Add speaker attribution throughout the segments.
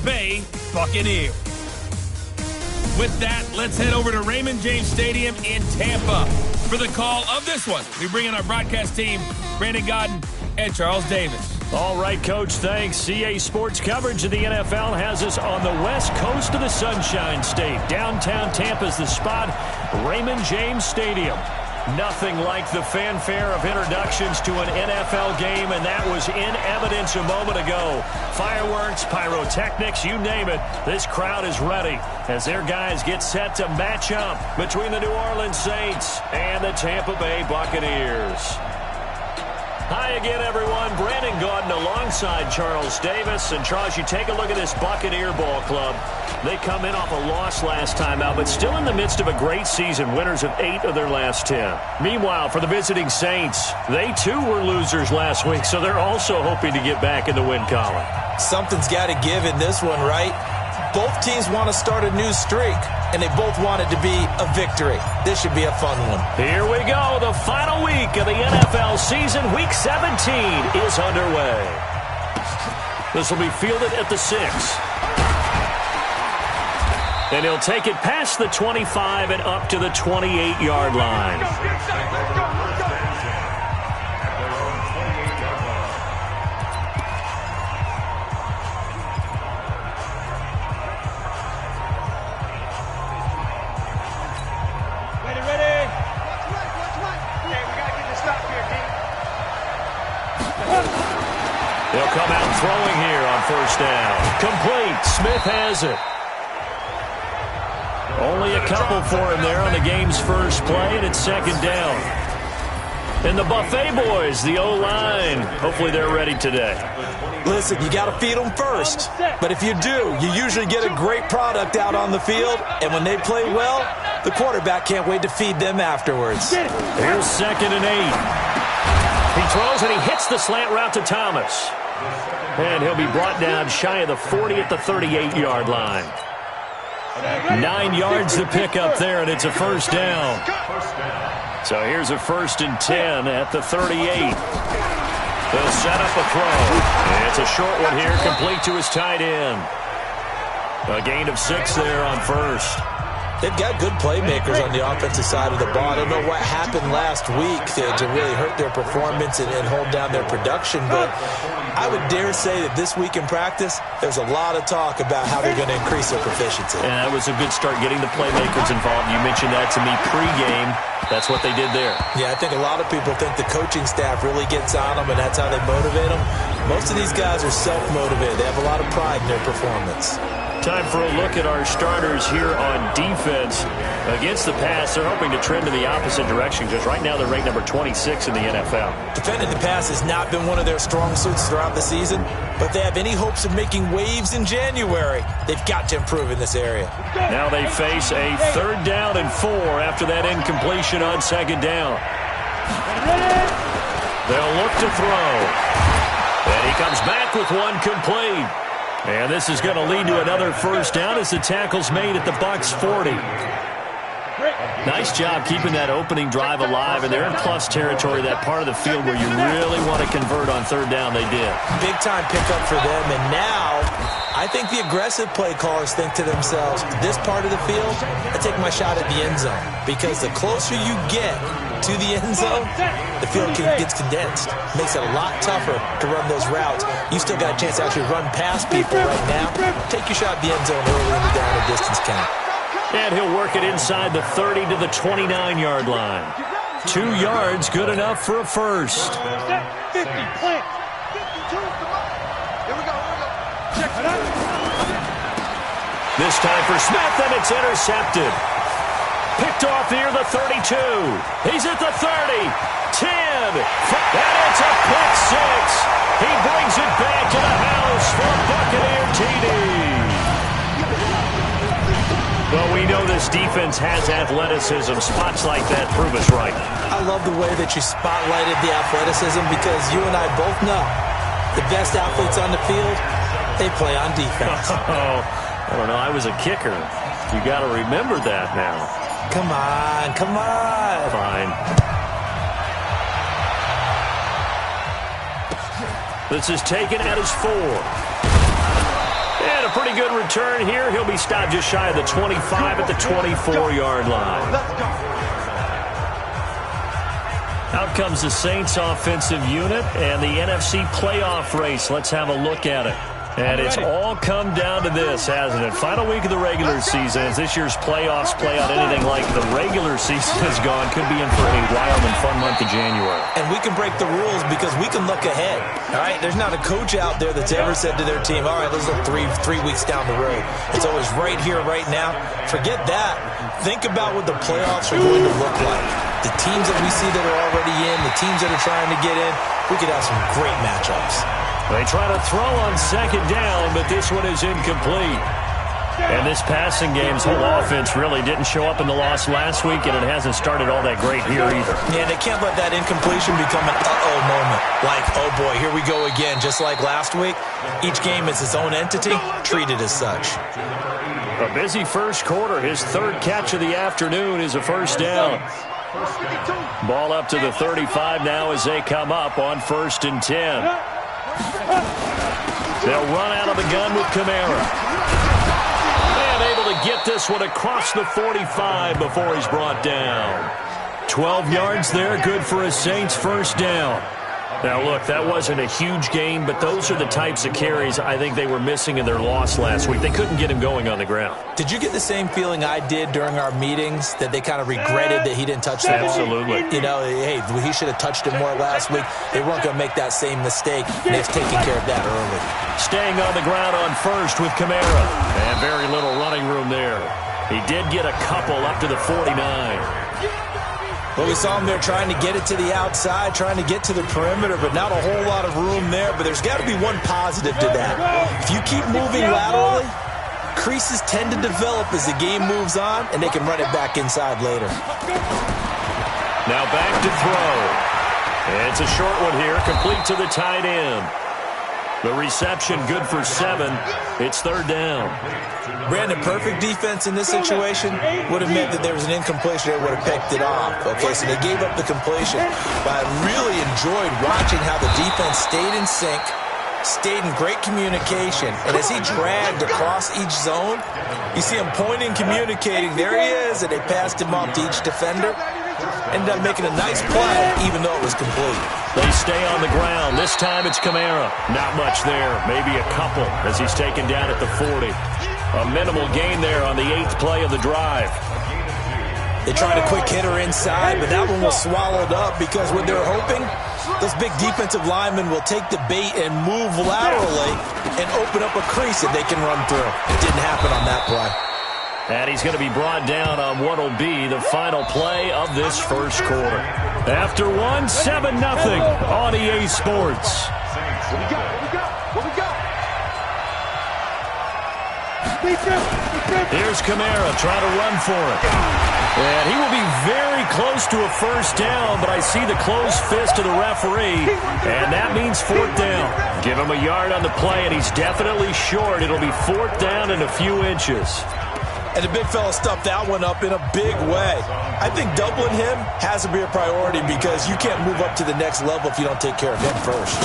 Speaker 1: Bay Buccaneers. With that, let's head over to Raymond James Stadium in Tampa for the call of this one. We bring in our broadcast team, Brandon Godden and Charles Davis.
Speaker 2: All right, Coach, thanks. CA Sports coverage of the NFL has us on the west coast of the Sunshine State. Downtown Tampa's the spot, Raymond James Stadium. Nothing like the fanfare of introductions to an NFL game, and that was in evidence a moment ago. Fireworks, pyrotechnics, you name it. This crowd is ready as their guys get set to match up between the New Orleans Saints and the Tampa Bay Buccaneers. Hi again, everyone. Brandon Gaudin alongside Charles Davis. And, Charles, you take a look at this Buccaneer ball club. They come in off a loss last time out, but still in the midst of a great season, winners of 8 of their last 10. Meanwhile, for the visiting Saints, they too were losers last week, so they're also hoping to get back in the win column.
Speaker 3: Something's got to give in this one, right? Both teams want to start a new streak, and they both want it to be a victory. This should be a fun one.
Speaker 2: Here we go. The final week of the NFL season. Week 17 is underway. This will be fielded at the 6. And he'll take it past the 25 and up to the 28-yard line. They'll come out throwing here on first down. Complete. Smith has it. Only a couple for him there on the game's first play, and it's second down. And the Buffet boys, the O-line, hopefully they're ready today.
Speaker 3: Listen, you got to feed them first. But if you do, you usually get a great product out on the field. And when they play well, the quarterback can't wait to feed them afterwards.
Speaker 2: Here's second and 8. He throws and he hits the slant route to Thomas. And he'll be brought down shy of the 40 at the 38-yard line. 9 yards to pick up there, and it's a first down. So here's a 1st and 10 at the 38. They'll set up a throw. It's a short one here, complete to his tight end. A gain of 6 there on first.
Speaker 3: They've got good playmakers on the offensive side of the ball. I don't know what happened last week to really hurt their performance and hold down their production, but I would dare say that this week in practice, there's a lot of talk about how they're going to increase their proficiency.
Speaker 2: And that was a good start, getting the playmakers involved. You mentioned that to me pregame. That's what they did there.
Speaker 3: Yeah, I think a lot of people think the coaching staff really gets on them, and that's how they motivate them. Most of these guys are self-motivated. They have a lot of pride in their performance.
Speaker 2: Time for a look at our starters here on defense. Against the pass, they're hoping to trend in the opposite direction because right now they're ranked number 26 in the NFL.
Speaker 3: Defending the pass has not been one of their strong suits throughout the season, but if they have any hopes of making waves in January, they've got to improve in this area.
Speaker 2: Now they face a 3rd down and 4 after that incompletion on 2nd down. They'll look to throw. And he comes back with one complete. And this is going to lead to another first down as the tackle's made at the Bucs 40. Nice job keeping that opening drive alive, and they're in plus territory, that part of the field where you really want to convert on 3rd down. They did.
Speaker 3: Big-time pickup for them, and now I think the aggressive play callers think to themselves, this part of the field, I take my shot at the end zone, because the closer you get to the end zone, the field gets condensed. Makes it a lot tougher to run those routes. You still got a chance to actually run past people right now. Take your shot at the end zone early in the down and distance count.
Speaker 2: And he'll work it inside the 30 to the 29-yard line. 2 yards, good enough for a first.
Speaker 4: 50, plant. 52, come on. Here we go. Check it out.
Speaker 2: This time for Smith, and it's intercepted. Picked off near the 32. He's at the 30. 10. And it's a pick 6. He brings it back to the house for a Buccaneer TD. Well, we know this defense has athleticism. Spots like that prove us right.
Speaker 3: I love the way that you spotlighted the athleticism because you and I both know the best athletes on the field, they play on defense.
Speaker 2: Oh, I don't know. I was a kicker. You got to remember that now.
Speaker 3: Come on, come on.
Speaker 2: Fine. This is taken at his 4. And a pretty good return here. He'll be stopped just shy of the 25 at the 24-yard line. Out comes the Saints offensive unit and the NFC playoff race. Let's have a look at it. And it's all come down to this, hasn't it? Final week of the regular season. As this year's playoffs play out anything like the regular season has gone, could be in for a wild and fun month of January.
Speaker 3: And we can break the rules because we can look ahead. All right, there's not a coach out there that's ever said to their team, all right, let's look three weeks down the road. It's always right here, right now. Forget that. Think about what the playoffs are going to look like. The teams that we see that are already in, the teams that are trying to get in, we could have some great matchups.
Speaker 2: They try to throw on second down, but this one is incomplete. And this passing game's whole offense really didn't show up in the loss last week, and it hasn't started all that great here either.
Speaker 3: Yeah, they can't let that incompletion become an uh-oh moment. Like, oh boy, here we go again. Just like last week, each game is its own entity, treated as such.
Speaker 2: A busy first quarter. His third catch of the afternoon is a first down. Ball up to the 35 now as they come up on 1st and 10. They'll run out of the gun with Kamara. And able to get this one across the 45 before he's brought down. 12 yards there, good for a Saints first down. Now, look, that wasn't a huge gain, but those are the types of carries I think they were missing in their loss last week. They couldn't get him going on the ground.
Speaker 3: Did you get the same feeling I did during our meetings, that they kind of regretted that he didn't touch the ball?
Speaker 2: Absolutely.
Speaker 3: You know, hey, he should have touched it more last week. They weren't going to make that same mistake, and they've taken care of that early.
Speaker 2: Staying on the ground on first with Kamara. And very little running room there. He did get a couple up to the 49.
Speaker 3: Well, we saw him there trying to get it to the outside, trying to get to the perimeter, but not a whole lot of room there. But there's got to be one positive to that. If you keep moving laterally, creases tend to develop as the game moves on, and they can run it back inside later.
Speaker 2: Now back to throw. It's a short one here, complete to the tight end. The reception good for 7. It's 3rd down.
Speaker 3: Brandon, perfect defense in this situation would have meant that there was an incompletion. They would have picked it off. Okay, so they gave up the completion. But I really enjoyed watching how the defense stayed in sync, stayed in great communication. And as he dragged across each zone, you see him pointing, communicating. There he is, and they passed him off to each defender. Ended up making a nice play, even though it was complete.
Speaker 2: They stay on the ground. This time it's Kamara. Not much there. Maybe a couple as he's taken down at the 40. A minimal gain there on the 8th play of the drive.
Speaker 3: They tried a quick hitter inside, but that one was swallowed up because what they're hoping, those big defensive linemen will take the bait and move laterally and open up a crease that they can run through. It didn't happen on that play.
Speaker 2: And he's going to be brought down on what will be the final play of this first quarter. After 1, 7-0 on EA Sports.
Speaker 4: What we got?
Speaker 2: Here's Kamara trying to run for it. And he will be very close to a first down, but I see the closed fist of the referee, and that means 4th down. Give him a yard on the play, and he's definitely short. It'll be 4th down and a few inches.
Speaker 3: And the big fella stuffed that one up in a big way. I think doubling him has to be a priority because you can't move up to the next level if you don't take care of him first.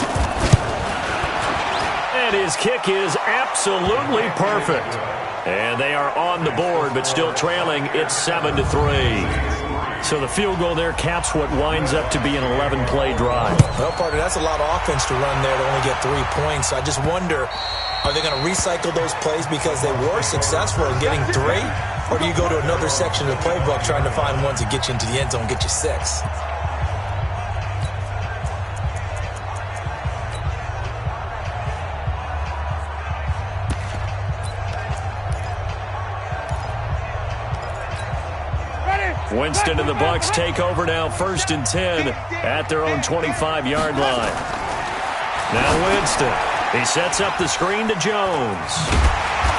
Speaker 2: And his kick is absolutely perfect. And they are on the board, but still trailing. It's 7-3. So the field goal there caps what winds up to be an 11-play drive.
Speaker 3: Well, partner, that's a lot of offense to run there to only get 3 points. I just wonder, are they going to recycle those plays because they were successful in getting 3? Or do you go to another section of the playbook trying to find ones that get you into the end zone, get you 6?
Speaker 2: Winston and the Bucs take over now, 1st and 10 at their own 25-yard line. Now Winston, he sets up the screen to Jones.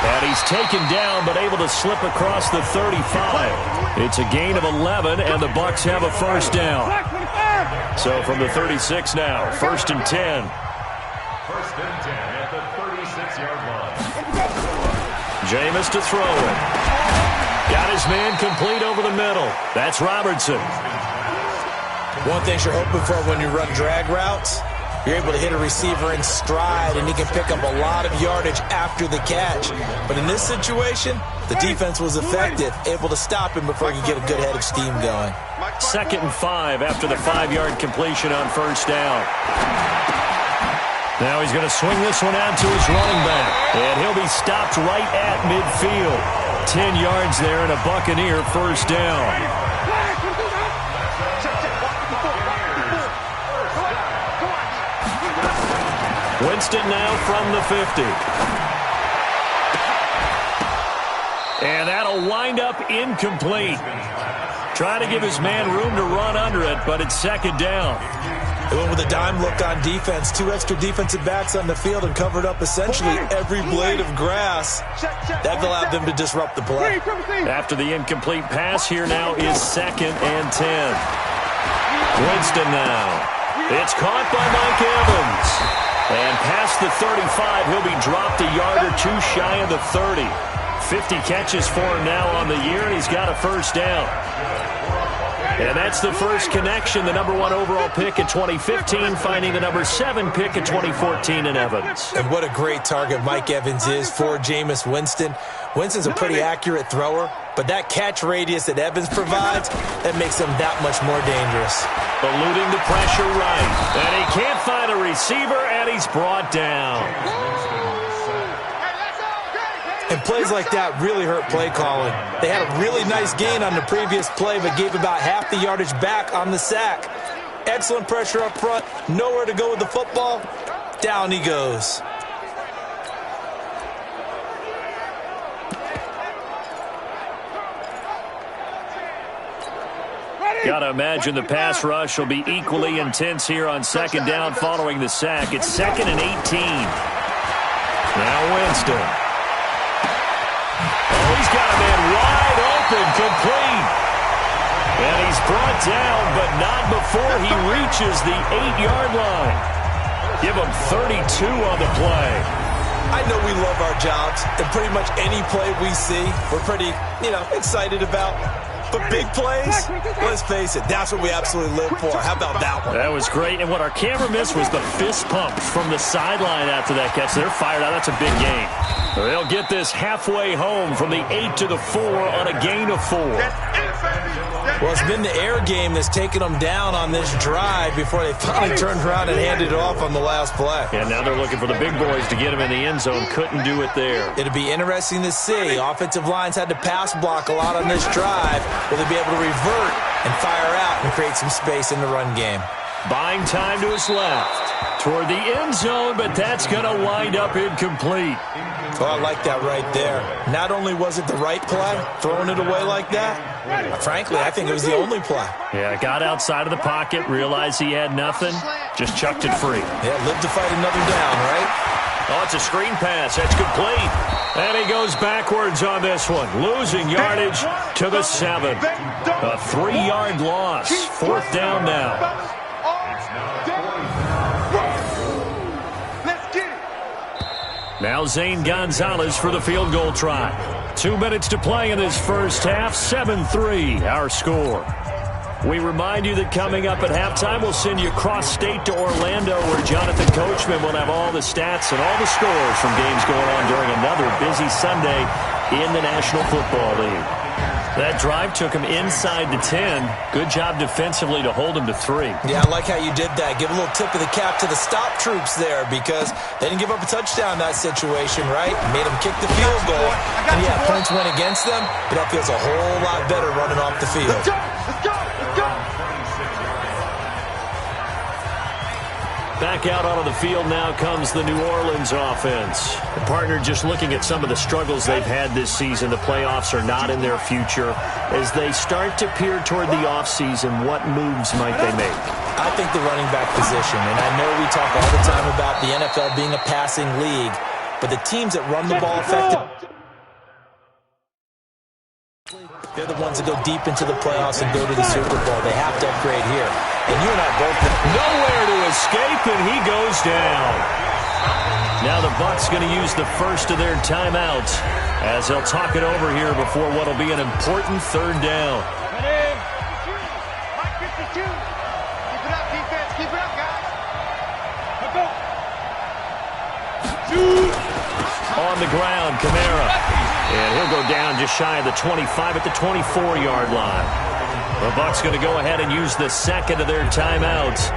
Speaker 2: And he's taken down but able to slip across the 35. It's a gain of 11, and the Bucs have a first down. So from the 36 now, 1st and 10.
Speaker 5: 1st and 10 at the 36-yard line.
Speaker 2: Jameis to throw it. Got his man complete over the middle. That's Robertson.
Speaker 3: One thing you're hoping for when you run drag routes, You're able to hit a receiver in stride, and he can pick up a lot of yardage after the catch. But in this situation, the defense was effective, able to stop him before he could get a good head of steam going.
Speaker 2: 2nd and 5 after the 5-yard completion on first down. Now he's going to swing this one out to his running back, and he'll be stopped right at midfield. 10 yards there and a Buccaneer first down. Winston now from the 50. And that'll wind up incomplete. Trying to give his man room to run under it, but it's 2nd down.
Speaker 3: They went with a dime look on defense. 2 extra defensive backs on the field and covered up essentially every blade of grass. That allowed them to disrupt the play.
Speaker 2: After the incomplete pass, here now is 2nd and 10. Winston now. It's caught by Mike Evans. And past the 35, he'll be dropped a yard or 2 shy of the 30. 50 catches for him now on the year, and he's got a first down. And that's the first connection, the number 1 overall pick in 2015, finding the number 7 pick in 2014 in Evans.
Speaker 3: And what a great target Mike Evans is for Jameis Winston. Winston's a pretty accurate thrower, but that catch radius that Evans provides, that makes him that much more dangerous.
Speaker 2: Eluding the pressure right. And he can't find a receiver, and he's brought down.
Speaker 3: And plays like that really hurt play calling. They had a really nice gain on the previous play, but gave about half the yardage back on the sack. Excellent pressure up front. Nowhere to go with the football. Down he goes.
Speaker 2: Got to imagine the pass rush will be equally intense here on 2nd down following the sack. It's 2nd and 18. Now Winston. Oh, he's got a man wide open, complete. And he's brought down, but not before he reaches the 8-yard line. Give him 32 on the play.
Speaker 3: I know we love our jobs, and pretty much any play we see, we're pretty, excited about. But big plays, let's face it, that's what we absolutely live for. How about that one?
Speaker 2: That was great. And what our camera missed was the fist pump from the sideline after that catch. They're fired out. That's a big gain. They'll get this halfway home from the 8 to the 4 on a gain of 4.
Speaker 3: Well, it's been the air game that's taken them down on this drive before they finally turned around and handed it off on the last play.
Speaker 2: And now they're looking for the big boys to get him in the end zone. Couldn't do it there.
Speaker 3: It'll be interesting to see. Offensive lines had to pass block a lot on this drive. Will they be able to revert and fire out and create some space in the run game?
Speaker 2: Buying time to his left. Toward the end zone, but that's going to wind up incomplete.
Speaker 3: Oh, I like that right there. Not only was it the right play, throwing it away like that, frankly, I think it was the only play.
Speaker 2: Yeah, got outside of the pocket, realized he had nothing, just chucked it free.
Speaker 3: Yeah, lived to fight another down, right?
Speaker 2: Oh, it's a screen pass. That's complete. And he goes backwards on this one, losing yardage to the 7. A 3-yard loss. 4th down now. Now Zane Gonzalez for the field goal try. 2 minutes to play in this first half. 7-3, our score. We remind you that coming up at halftime, we'll send you cross-state to Orlando, where Jonathan Coachman will have all the stats and all the scores from games going on during another busy Sunday in the National Football League. That drive took him inside the 10. Good job defensively to hold him to 3.
Speaker 3: Yeah, I like how you did that. Give a little tip of the cap to the stop troops there, because they didn't give up a touchdown in that situation, right? Made them kick the field goal. And yeah, points went against them, but that feels a whole lot better running off the field.
Speaker 4: Let's go! Let's go! Let's go!
Speaker 2: Back out onto the field now comes the New Orleans offense. The partner just looking at some of the struggles they've had this season. The playoffs are not in their future. As they start to peer toward the offseason, what moves might they make?
Speaker 3: I think the running back position, and I know we talk all the time about the NFL being a passing league, but the teams that run the ball effectively, they're the ones that go deep into the playoffs and go to the Super Bowl. They have to upgrade here. And you and I both know.
Speaker 2: Nowhere to escape, and he goes down. Now the Bucs going to use the first of their timeouts as they'll talk it over here before what will be an important 3rd down.
Speaker 4: Mike 52. Keep it up, defense. Keep it up, guys.
Speaker 2: On the ground, Kamara. And he'll go down just shy of the 25 at the 24-yard line. The Bucs going to go ahead and use the second of their timeouts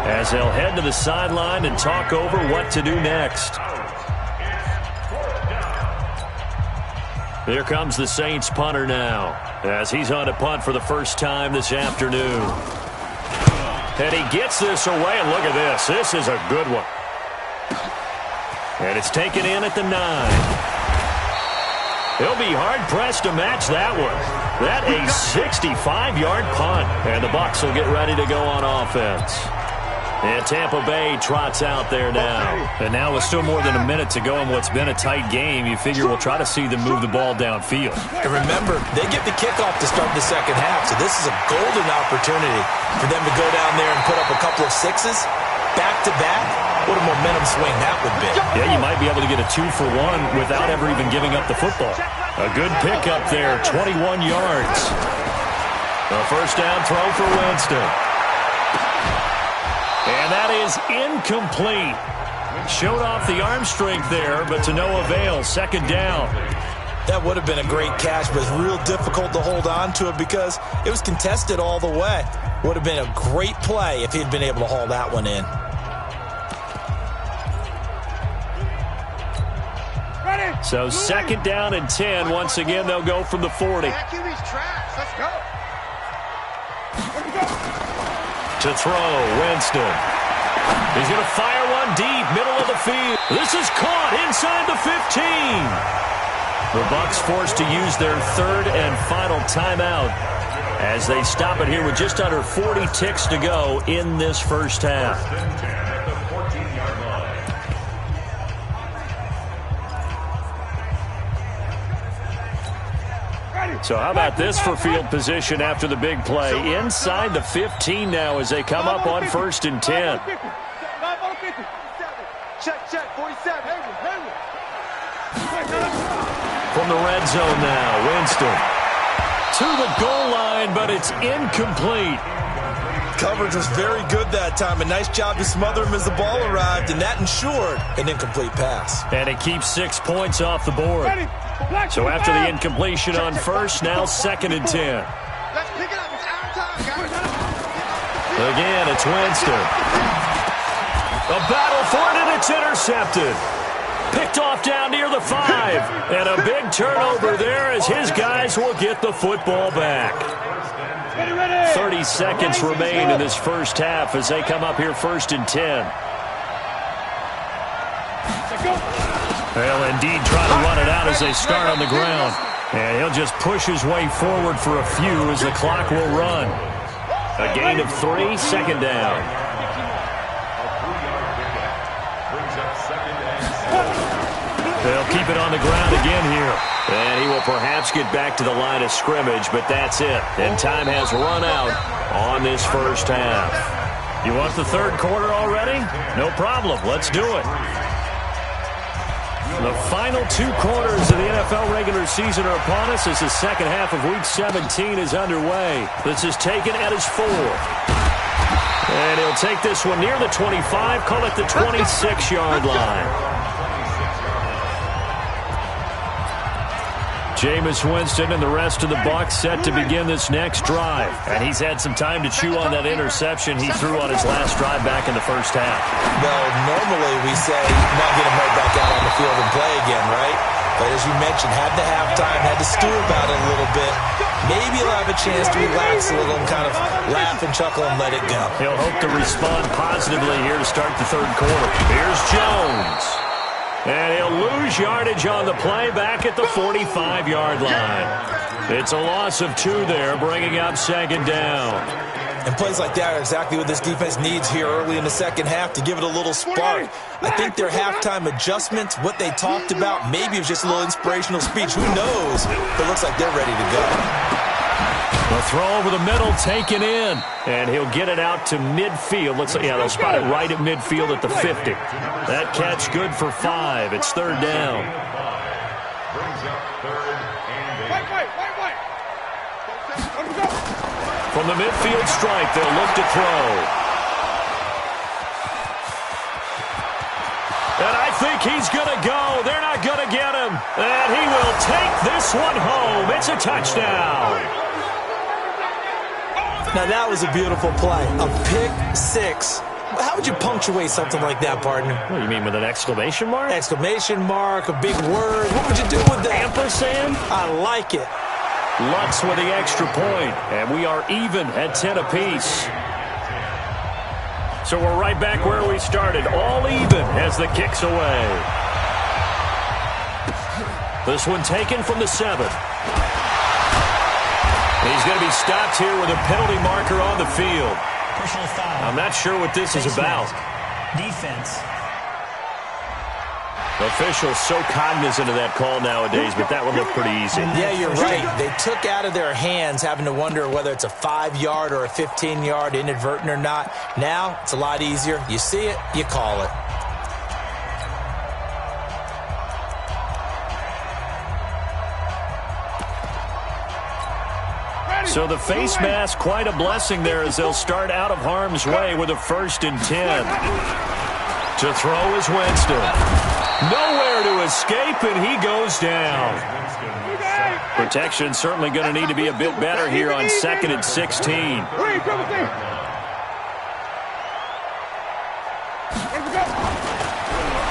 Speaker 2: as they'll head to the sideline and talk over what to do next. Here comes the Saints punter now as he's on a punt for the first time this afternoon. And he gets this away, and look at this. This is a good one. And it's taken in at the 9. He'll be hard-pressed to match that one. That a 65-yard punt. And the Bucs will get ready to go on offense. And Tampa Bay trots out there now. And now with still more than a minute to go in what's been a tight game, you figure we'll try to see them move the ball downfield.
Speaker 3: And remember, they get the kickoff to start the second half, so this is a golden opportunity for them to go down there and put up a couple of sixes back-to-back. What a momentum swing that would be.
Speaker 2: Yeah, you might be able to get a 2-for-1 without ever even giving up the football. A good pickup there, 21 yards. A first down throw for Winston. And that is incomplete. Showed off the arm strength there, but to no avail. Second down.
Speaker 3: That would have been a great catch, but it's real difficult to hold on to it because it was contested all the way. Would have been a great play if he'd been able to haul that one in.
Speaker 2: So second down and 10. Once again, they'll go from the 40.
Speaker 4: Let's go.
Speaker 2: To throw, Winston. He's going to fire one deep, middle of the field. This is caught inside the 15. The Bucs forced to use their third and final timeout as they stop it here with just under 40 ticks to go in this first half. So how about this for field position after the big play? Inside the 15 now as they come up on first and 10.
Speaker 4: Check, 47.
Speaker 2: From the red zone now, Winston. To the goal line, but it's incomplete.
Speaker 3: Coverage was very good that time. A nice job to smother him as the ball arrived, and that ensured an incomplete pass.
Speaker 2: And it keeps 6 points off the board. So after the incompletion on first, now second and 10.
Speaker 4: Let's pick it up. It's our time, guys.
Speaker 2: Again, it's Winston. A battle for it, and it's intercepted. Picked off down near the 5. And a big turnover there as his guys will get the football back. 30 seconds remain in this first half as they come up here first and 10. They'll indeed try to run it out as they start on the ground. And he'll just push his way forward for a few as the clock will run. A gain of 3, second down. They'll keep it on the ground again here. And he will perhaps get back to the line of scrimmage, but that's it. And time has run out on this first half. You want the third quarter already? No problem. Let's do it. The final 2 quarters of the NFL regular season are upon us as the second half of Week 17 is underway. This is taken at his 4. And he'll take this one near the 25, call it the 26-yard line. Jameis Winston and the rest of the Bucs set to begin this next drive. And he's had some time to chew on that interception he threw on his last drive back in the first half.
Speaker 3: Well, normally we say not get him right back out on the field and play again, right? But as you mentioned, had the halftime, had to stew about it a little bit. Maybe he'll have a chance to relax a little and kind of laugh and chuckle and let it go.
Speaker 2: He'll hope to respond positively here to start the third quarter. Here's Jones. And he'll lose yardage on the play back at the 45-yard line. It's a loss of 2 there, bringing up second down.
Speaker 3: And plays like that are exactly what this defense needs here early in the second half to give it a little spark. I think their halftime adjustments, what they talked about, maybe it was just a little inspirational speech. Who knows? But it looks like they're ready to go.
Speaker 2: The throw over the middle taken in. And he'll get it out to midfield. Looks like, yeah, they'll spot it right at midfield at the 50. That catch good for 5. It's third down. From the midfield strike, they'll look to throw. And I think he's going to go. They're not going to get him. And he will take this one home. It's a touchdown.
Speaker 3: Now, that was a beautiful play. A pick six. How would you punctuate something like that, partner?
Speaker 2: What do you mean, with an exclamation mark?
Speaker 3: Exclamation mark, a big word. What would you do with that?
Speaker 2: Ampersand?
Speaker 3: I like it.
Speaker 2: Lutz with the extra point. And we are even at 10 apiece. So we're right back where we started, all even as the kick's away. This one taken from the 7. He's going to be stopped here with a penalty marker on the field.
Speaker 6: Personal foul.
Speaker 2: I'm not sure what this is about.
Speaker 6: Defense.
Speaker 2: Officials so cognizant of that call nowadays, but that one looked pretty easy.
Speaker 3: Yeah, you're right. They took out of their hands having to wonder whether it's a 5-yard or a 15-yard inadvertent or not. Now, it's a lot easier. You see it, you call it.
Speaker 2: So the face mask, quite a blessing there as they'll start out of harm's way with a 1st and 10. To throw is Winston. Nowhere to escape, and he goes down. Protection certainly going to need to be a bit better here on 2nd and 16.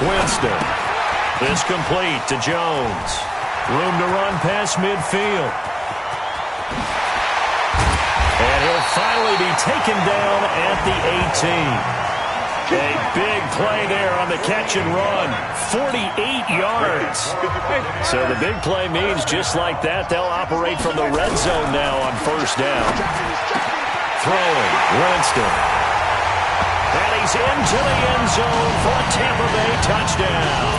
Speaker 2: Winston. This complete to Jones. Room to run past midfield. And he'll finally be taken down at the 18. A big play there on the catch and run. 48 yards. So the big play means just like that, they'll operate from the red zone now on 1st down. Throwing, Winston. And he's into the end zone for a Tampa Bay touchdown.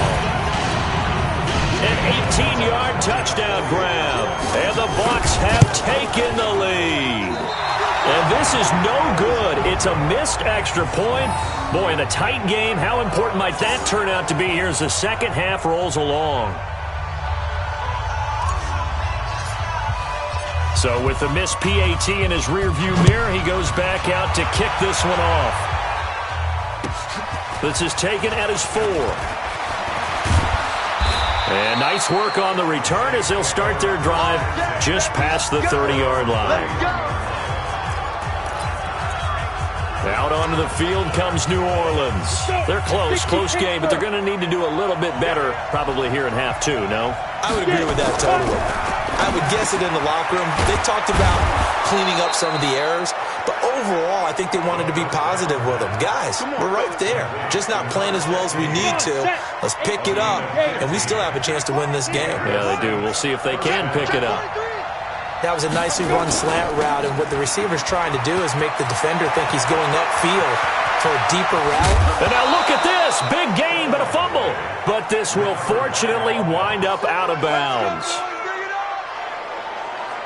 Speaker 2: An 18-yard touchdown grab. And the Bucs have taken the lead. And this is no good. It's a missed extra point. Boy, in a tight game, how important might that turn out to be here as the second half rolls along? So with the missed PAT in his rearview mirror, he goes back out to kick this one off. This is taken at his 4. And nice work on the return as they'll start their drive just past the 30-yard line. Out onto the field comes New Orleans. They're close game, but they're going to need to do a little bit better probably here in half 2, no?
Speaker 3: I would agree with that totally. I would guess it in the locker room. They talked about cleaning up some of the errors, but overall, I think they wanted to be positive with them. Guys, we're right there. Just not playing as well as we need to. Let's pick it up, and we still have a chance to win this game.
Speaker 2: Yeah, they do. We'll see if they can pick it up.
Speaker 3: That was a nicely run slant route, and what the receiver's trying to do is make the defender think he's going upfield for a deeper route.
Speaker 2: And now look at this. Big gain, but a fumble. But this will fortunately wind up out of bounds.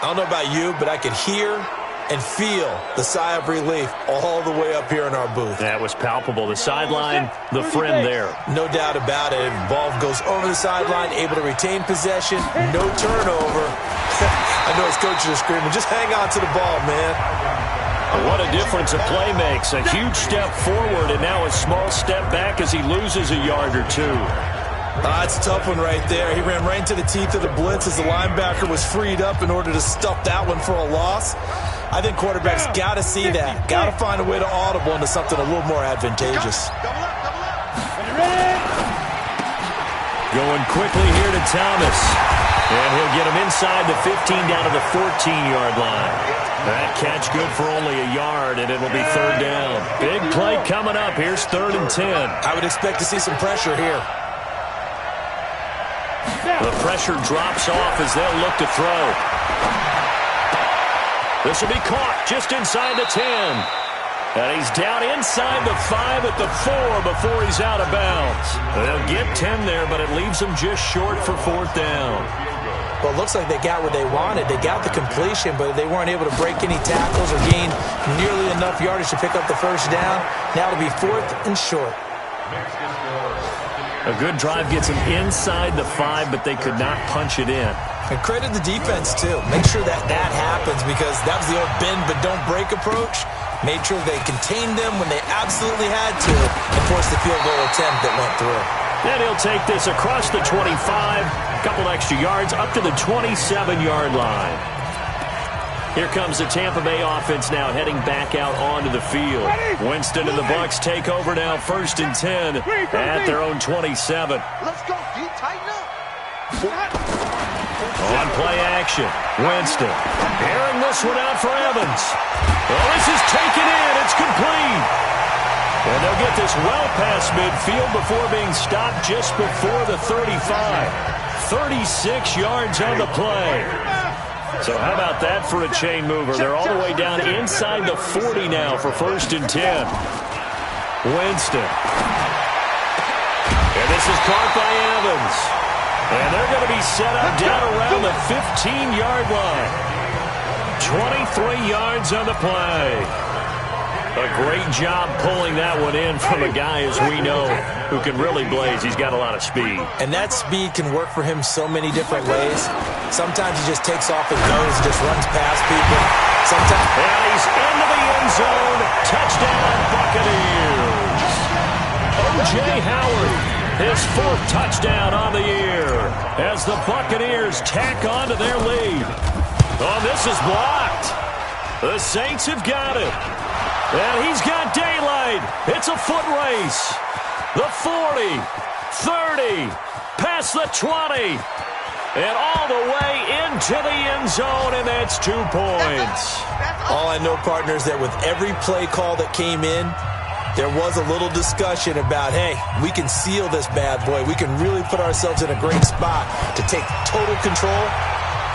Speaker 3: I don't know about you, but I could hear and feel the sigh of relief all the way up here in our booth.
Speaker 2: That was palpable. The sideline, the friend there.
Speaker 3: No doubt about it. Ball goes over the sideline, able to retain possession, no turnover. I know his coaches are screaming, just hang on to the ball, man.
Speaker 2: What a difference a play makes. A huge step forward and now a small step back as he loses a yard or 2.
Speaker 3: It's a tough one right there. He ran right into the teeth of the blitz as the linebacker was freed up in order to stuff that one for a loss. I think quarterbacks got to see that. Got to find a way to audible into something a little more advantageous.
Speaker 2: Going quickly here to Thomas. And he'll get him inside the 15 down to the 14-yard line. That catch good for only a yard, and it'll be 3rd down. Big play coming up. Here's 3rd and 10.
Speaker 3: I would expect to see some pressure here.
Speaker 2: The pressure drops off as they'll look to throw. This will be caught just inside the 10. And he's down inside the 5 at the 4 before he's out of bounds. They'll get 10 there, but it leaves them just short for 4th down.
Speaker 3: Well, it looks like they got what they wanted. They got the completion, but they weren't able to break any tackles or gain nearly enough yardage to pick up the 1st down. Now it'll be 4th and short.
Speaker 2: A good drive gets them inside the 5, but they could not punch it in.
Speaker 3: And credit the defense, too. Make sure that happens because that was the old bend but don't break approach. Made sure they contained them when they absolutely had to and forced the field goal attempt that went through.
Speaker 2: And he'll take this across the 25, a couple extra yards, up to the 27-yard line. Here comes the Tampa Bay offense now heading back out onto the field. Winston and the Bucs take over now, 1st and 10 at their own 27.
Speaker 4: Let's go, D. Tighten up.
Speaker 2: On play action, Winston airing this one out for Evans. Well, this is taken in. It's complete. And they'll get this well past midfield before being stopped just before the 35. 36 yards on the play. So how about that for a chain mover? They're all the way down inside the 40 now for 1st and 10. Winston. And this is caught by Evans. And they're going to be set up down around the 15-yard line. 23 yards on the play. A great job pulling that one in from a guy, as we know, who can really blaze. He's got a lot of speed.
Speaker 3: And that speed can work for him so many different ways. Sometimes he just takes off and goes, just runs past people. Sometimes,
Speaker 2: and he's into the end zone. Touchdown, Buccaneers. O.J. Howard, his 4th touchdown on the year, as the Buccaneers tack on to their lead. Oh, this is blocked. The Saints have got it. And he's got daylight. It's a foot race. The 40, 30, past the 20, and all the way into the end zone, and that's 2 points.
Speaker 3: All I know, partner, is that with every play call that came in, there was a little discussion about, hey, we can seal this bad boy. We can really put ourselves in a great spot to take total control.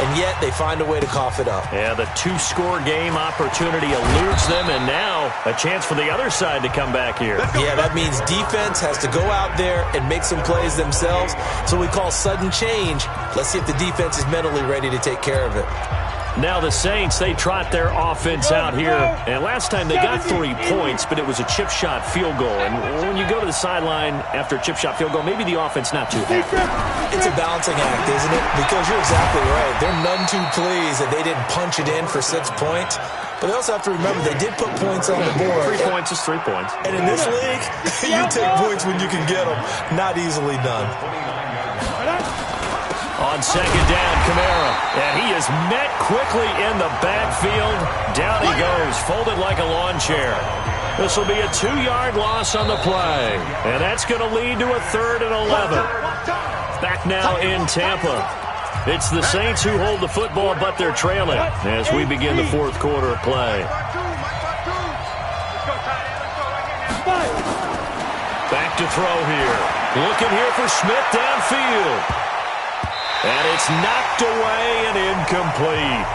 Speaker 3: And yet they find a way to cough it up.
Speaker 2: Yeah, the 2-score game opportunity eludes them, and now a chance for the other side to come back here.
Speaker 3: Yeah, that means defense has to go out there and make some plays themselves. So we call sudden change. Let's see if the defense is mentally ready to take care of it.
Speaker 2: Now the Saints, they trot their offense out here. And last time they got 3 points, but it was a chip shot field goal. And when you go to the sideline after a chip shot field goal, maybe the offense not too happy.
Speaker 3: It's a balancing act, isn't it? Because you're exactly right. They're none too pleased that they didn't punch it in for 6 points. But they also have to remember they did put points on the board.
Speaker 2: 3 points is 3 points.
Speaker 3: And in this league, you take points when you can get them. Not easily done.
Speaker 2: On 2nd down, Kamara. And he is met quickly in the backfield. Down he goes, folded like a lawn chair. This will be a 2-yard loss on the play. And that's going to lead to a 3rd and 11. Back now in Tampa. It's the Saints who hold the football, but they're trailing as we begin the 4th quarter of play. Back to throw here. Looking here for Smith downfield. And it's knocked away and incomplete.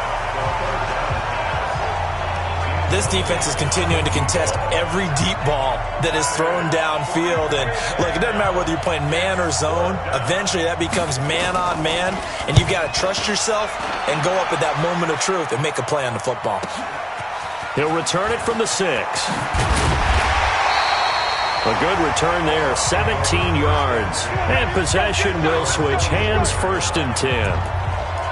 Speaker 3: This defense is continuing to contest every deep ball that is thrown downfield. And look, it doesn't matter whether you're playing man or zone. Eventually that becomes man on man. And you've got to trust yourself and go up at that moment of truth and make a play on the football.
Speaker 2: He'll return it from the 6. A good return there, 17 yards. And possession will switch hands, 1st and 10.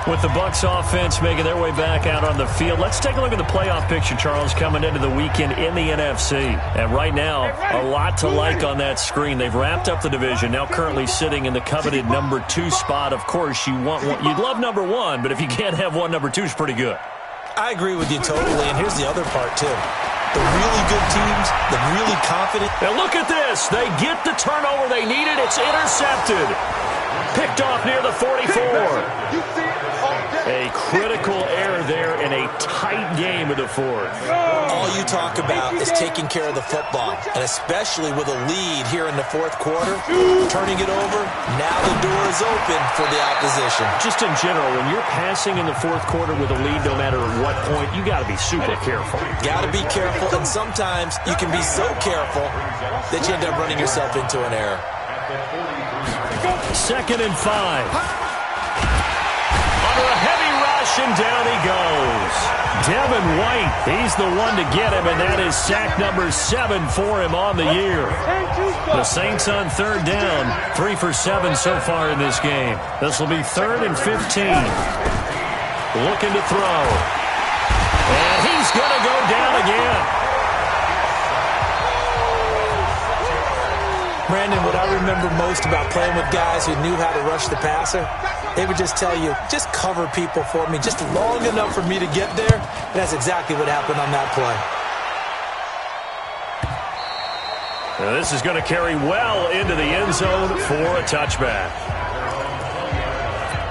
Speaker 2: With the Bucs offense making their way back out on the field, let's take a look at the playoff picture, Charles, coming into the weekend in the NFC. And right now, a lot to like on that screen. They've wrapped up the division, now currently sitting in the coveted number 2 spot. Of course, you'd love number 1, but if you can't have one, number 2 is pretty good.
Speaker 3: I agree with you totally, and here's the other part, too. The really good teams, the really confident.
Speaker 2: And look at this. They get the turnover they needed. It's intercepted. Picked off near the 44. A critical error there in a tight game of the 4th.
Speaker 3: All you talk about is taking care of the football, and especially with a lead here in the 4th quarter, turning it over, now the door is open for the opposition.
Speaker 2: Just in general, when you're passing in the 4th quarter with a lead, no matter at what point, you got to be super careful.
Speaker 3: Got to be careful, and sometimes you can be so careful that you end up running yourself into an error.
Speaker 2: 2nd and 5. Under a heavy rush, and down he goes. Devin White, he's the one to get him, and that is sack number 7 for him on the year. The Saints on 3rd down, 3 for 7 so far in this game. This will be 3rd and 15. Looking to throw. And he's going to go down again.
Speaker 3: Brandon, what I remember most about playing with guys who knew how to rush the passer, they would just tell you, just cover people for me, just long enough for me to get there. And that's exactly what happened on that play.
Speaker 2: Now this is going to carry well into the end zone for a touchback.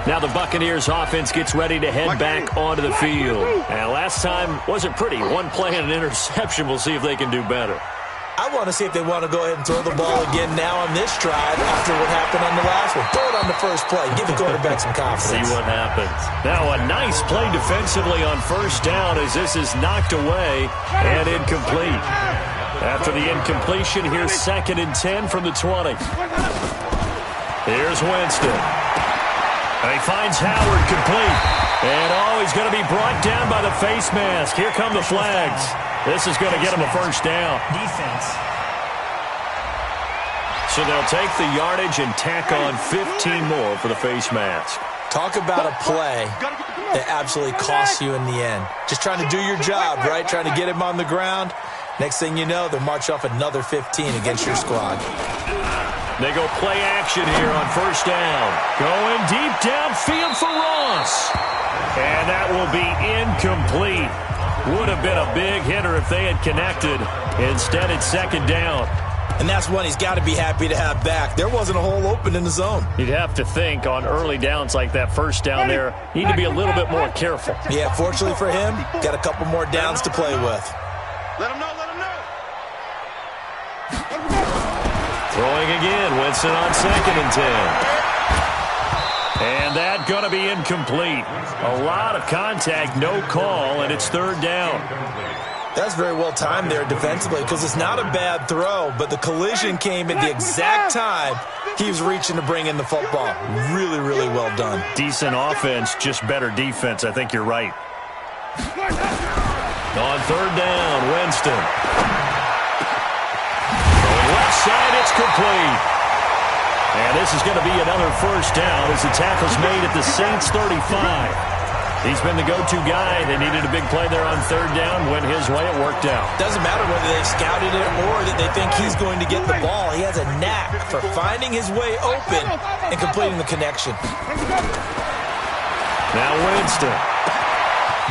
Speaker 2: Now the Buccaneers offense gets ready to head back onto the field. And last time wasn't pretty. One play and an interception. We'll see if they can do better.
Speaker 3: I want to see if they want to go ahead and throw the ball again now on this drive after what happened on the last one. Throw it on the first play. Give the quarterback some confidence.
Speaker 2: See what happens. Now a nice play defensively on first down as this is knocked away and incomplete. After the incompletion, here's 2nd and 10 from the 20. Here's Winston. And he finds Howard complete. And he's going to be brought down by the face mask. Here come the flags. This is going to get him a first down.
Speaker 6: Defense.
Speaker 2: So they'll take the yardage and tack on 15 more for the face mask.
Speaker 3: Talk about a play that absolutely costs you in the end. Just trying to do your job, right? Trying to get him on the ground. Next thing you know, they'll march off another 15 against your squad.
Speaker 2: They go play action here on first down. Going deep downfield for Ross. And that will be incomplete. Would have been a big hitter if they had connected. Instead, it's 2nd down.
Speaker 3: And that's one he's got to be happy to have back. There wasn't a hole open in the zone.
Speaker 2: You'd have to think on early downs like that first down there, need to be a little bit more careful.
Speaker 3: Yeah, fortunately for him, got a couple more downs to play with.
Speaker 4: Let him know, let him know.
Speaker 2: Throwing again, Winston on 2nd and 10. And that going to be incomplete. A lot of contact, no call, and it's 3rd down.
Speaker 3: That's very well timed there defensively because it's not a bad throw, but the collision came at the exact time he was reaching to bring in the football. Really, really well done.
Speaker 2: Decent offense, just better defense. I think you're right. On 3rd down, Winston. Going left side, it's complete. And this is going to be another first down as the tackle's made at the Saints 35. He's been the go-to guy. They needed a big play there on 3rd down. Went his way, it worked out.
Speaker 3: Doesn't matter whether they scouted it or that they think he's going to get the ball. He has a knack for finding his way open and completing the connection.
Speaker 2: Now Winston.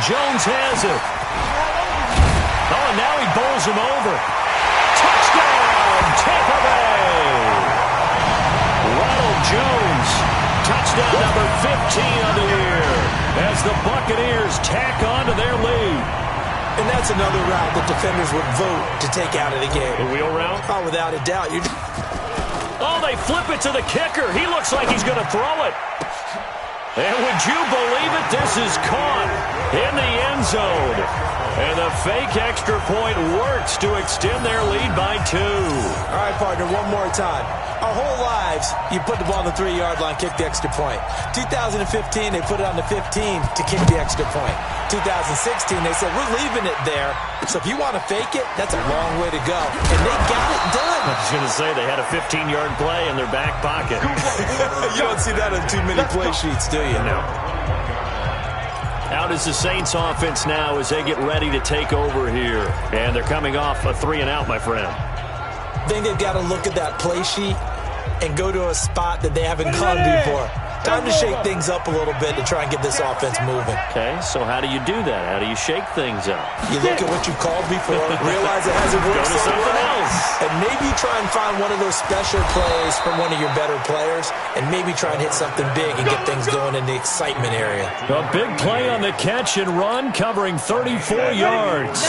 Speaker 2: Jones has it. Oh, and now he bowls him over. Touchdown, Tampa Bay. Ronald Jones, touchdown number 15 on the year as the Buccaneers tack on to their lead.
Speaker 3: And that's another route that defenders would vote to take out of the game.
Speaker 2: The wheel route?
Speaker 3: Oh, without a doubt.
Speaker 2: Oh, they flip it to the kicker. He looks like he's going to throw it. And would you believe it? This is caught in the end zone. And the fake extra point works to extend their lead by 2.
Speaker 3: All right, partner, one more time. Our whole lives, you put the ball on the 3-yard line, kick the extra point. 2015, they put it on the 15 to kick the extra point. 2016, they said, we're leaving it there. So if you want to fake it, that's a long way to go. And they got it done.
Speaker 2: I was going to say, they had a 15-yard play in their back pocket.
Speaker 3: You don't see that on too many play sheets, do you?
Speaker 2: No. Out is the Saints offense now as they get ready to take over here. And they're coming off a 3-and-out, my friend.
Speaker 3: I think they've got to look at that play sheet and go to a spot that they haven't gone before. Time to shake things up a little bit to try and get this offense moving.
Speaker 2: Okay, so how do you do that? How do you shake things up?
Speaker 3: You look at what you called before, realize it hasn't worked
Speaker 2: Go to something else.
Speaker 3: and maybe try and find one of those special plays from one of your better players, and maybe try and hit something big and get things going in the excitement area.
Speaker 2: A big play on the catch and run, covering 34 yards.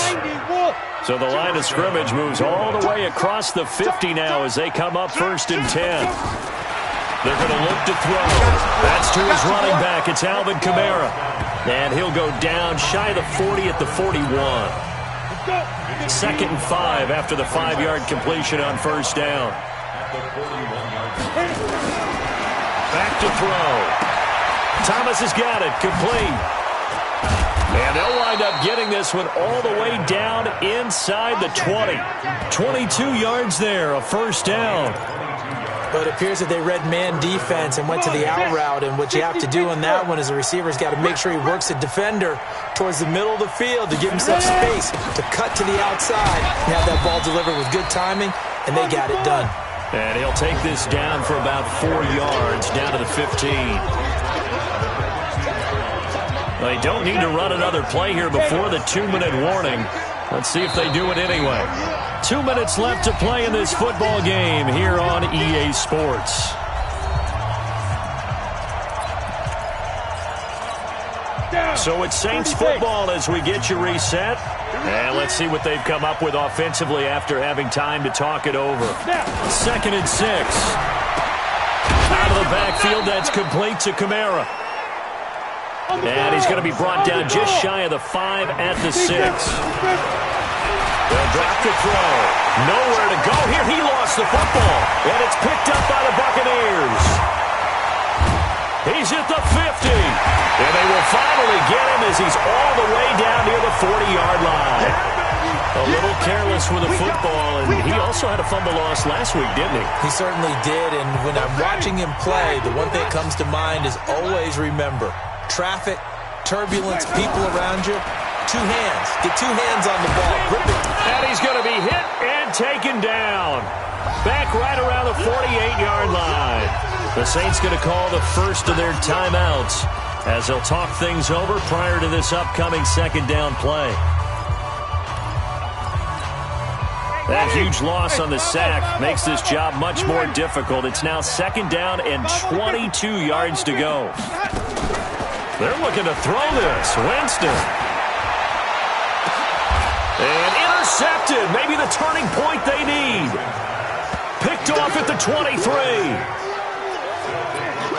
Speaker 2: So the line of scrimmage moves all the way across the 50 now as they come up 1st and 10. They're going to look to throw. That's to his running back. It's Alvin Kamara. And he'll go down shy of the 40 at the 41. 2nd and 5 after the 5-yard completion on first down. Back to throw. Thomas has got it. Complete. And they'll wind up getting this one all the way down inside the 20. 22 yards there, a first down.
Speaker 3: But it appears that they read man defense and went to the out route, and what you have to do on that one is the receiver's got to make sure he works the defender towards the middle of the field to give himself space to cut to the outside and have that ball delivered with good timing, and they got it done.
Speaker 2: And he'll take this down for about 4 yards, down to the 15. They don't need to run another play here before the 2-minute warning. Let's see if they do it anyway. 2 minutes left to play in this football game here on EA Sports. So it's Saints football as we get you reset. And let's see what they've come up with offensively after having time to talk it over. 2nd and 6. Out of the backfield, that's complete to Kamara. And he's going to be brought down just shy of the 5 at the 6. They'll drop the throw. Nowhere to go here. He lost the football. And it's picked up by the Buccaneers. He's at the 50. And they will finally get him as he's all the way down near the 40-yard line. A little careless with the football, and he also had a fumble loss last week, didn't he?
Speaker 3: He certainly did, and when I'm watching him play, the one thing that comes to mind is always remember, traffic, turbulence, people around you, 2 hands. Get 2 hands on the ball. Grip it.
Speaker 2: And he's going to be hit and taken down. Back right around the 48-yard line. The Saints going to call the first of their timeouts as they'll talk things over prior to this upcoming 2nd down play. That huge loss on the sack makes this job much more difficult. It's now 2nd down and 22 yards to go. They're looking to throw this. Winston. And intercepted. Maybe the turning point they need. Picked off at the 23.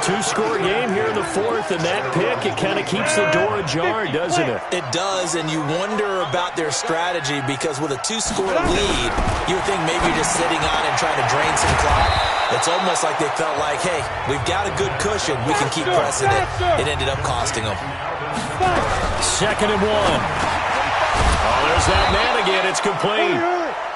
Speaker 2: 2-score game here in the 4th, and that pick, it kind of keeps the door ajar, doesn't it?
Speaker 3: It does, and you wonder about their strategy because with a 2-score lead, you would think maybe you're just sitting on and trying to drain some clock. It's almost like they felt like, hey, we've got a good cushion. We can keep pressing it. It ended up costing them.
Speaker 2: 2nd and 1. Oh, there's that man again. It's complete.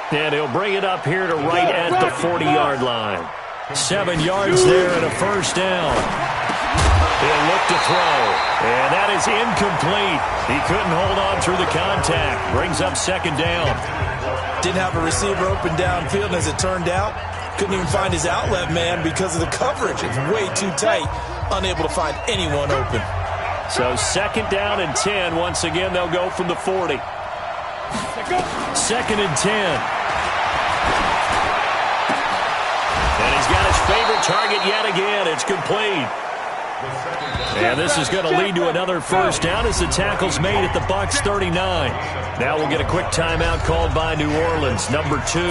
Speaker 2: And he'll bring it up here to right at the 40-yard line. 7 yards there and a 1st down. He'll look to throw. And that is incomplete. He couldn't hold on through the contact. Brings up 2nd down.
Speaker 3: Didn't have a receiver open downfield, and as it turned out, couldn't even find his outlet man because of the coverage. It's way too tight. Unable to find anyone open.
Speaker 2: So 2nd down and 10. Once again, they'll go from the 40. 2nd and 10. And he's got his favorite target yet again. It's complete. And this is going to lead to another 1st down as the tackle's made at the Bucs 39. Now we'll get a quick timeout called by New Orleans, number 2,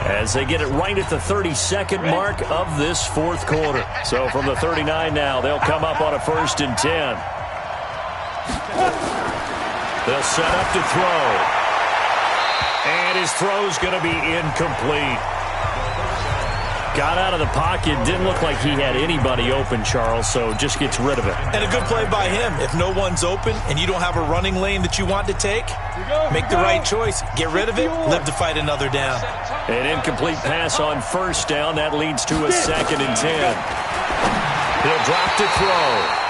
Speaker 2: as they get it right at the 32nd mark of this 4th quarter. So from the 39 now, they'll come up on a 1st and 10. They'll set up to throw. And his throw's going to be incomplete. Got out of the pocket. Didn't look like he had anybody open, Charles, so just gets rid of it.
Speaker 3: And a good play by him. If no one's open and you don't have a running lane that you want to take, make the right choice. Get rid of it. Live to fight another down.
Speaker 2: An incomplete pass on 1st down. That leads to a 2nd and 10. He'll drop to throw.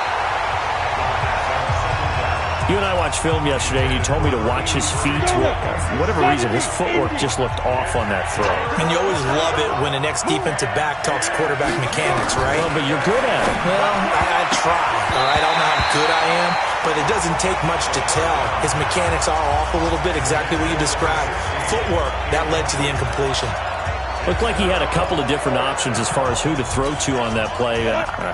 Speaker 2: You and I watched film yesterday, and you told me to watch his feet. For whatever reason, his footwork just looked off on that throw.
Speaker 3: And you always love it when the next defensive back talks quarterback mechanics, right?
Speaker 2: Well, but you're good at it.
Speaker 3: Well, I try, all right? I don't know how good I am, but it doesn't take much to tell. His mechanics are off a little bit, exactly what you described. Footwork, that led to the incompletion.
Speaker 2: Looked like he had a couple of different options as far as who to throw to on that play.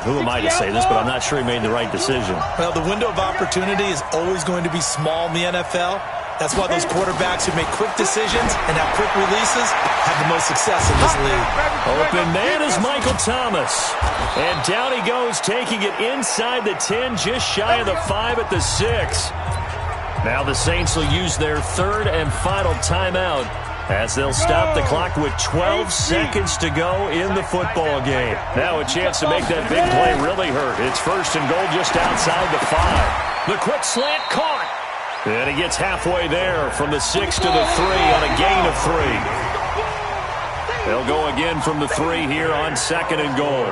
Speaker 2: Who am I to say this, but I'm not sure he made the right decision.
Speaker 3: Well, the window of opportunity is always going to be small in the NFL. That's why those quarterbacks who make quick decisions and have quick releases have the most success in this league.
Speaker 2: Open man is Michael Thomas. And down he goes, taking it inside the 10, just shy of the 5 at the 6. Now the Saints will use their 3rd and final timeout as they'll stop the clock with 12 seconds to go in the football game. Now a chance to make that big play really hurt. It's 1st and goal just outside the 5. The quick slant caught. And he gets halfway there from the 6 to the 3 on a gain of 3. They'll go again from the 3 here on 2nd and goal.